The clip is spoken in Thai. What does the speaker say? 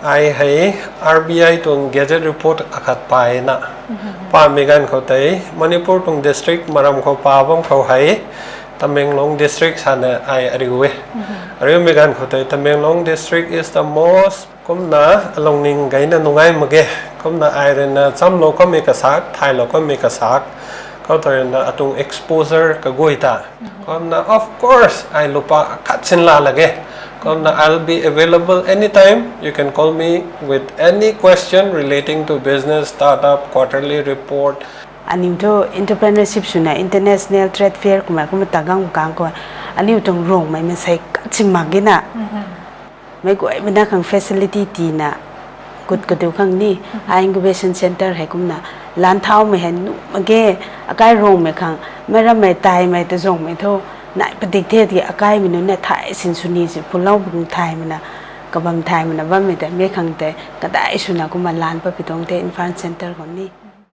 ไอให้ RBI ตรง Gazette Report ขัดไปนะป้ามีกันเขาเตยมณิปุรตรง District มารำเขาป้าบ้างเขาให้ตำแหน่งลง District สันไออะไรกูเว้อะไรมีกันเขาเตยตำแหน่งลง District is the most ก็น่าลงนิ่งไงนะนุ่งไงมั้งเกก็น่าไอเรนจำโลก็มีกระซักไทยโลก็มีกระซักเขาตัวนั้นตรง exposure ก็กุยตาก็น่า of course ไอลูปะคัดสินลาละเกก็น่า I'll be available anytime you can call me with any question relating to business startup quarterly report อันนี้ตัว entrepreneurship สุนัข international trade fair กุมาตังกังกังก่อนอันนี้ตรงโรงไม่ใช่กัดชิมากกินะไม่กูไอ้บรรดาขัง facility ตีน่ะกุดดูขังนี่ incubation center ให้กุมน่ะล้านเท้าไม่เห็นมันแก่อาการโรงไม่ขังไม่รับไม่ตายไม่แต่ส่งไม่โทษนายปฏิเทศที่อาการมันเนี่ยถ่ายสินสุนีสิพวกเราบุญไทยมันนะกับบางไทยมันนะว่าไม่แต่ไม่ขังแต่ก็ได้สุนัขกุมล้านไปตรงเท infant center คนนี้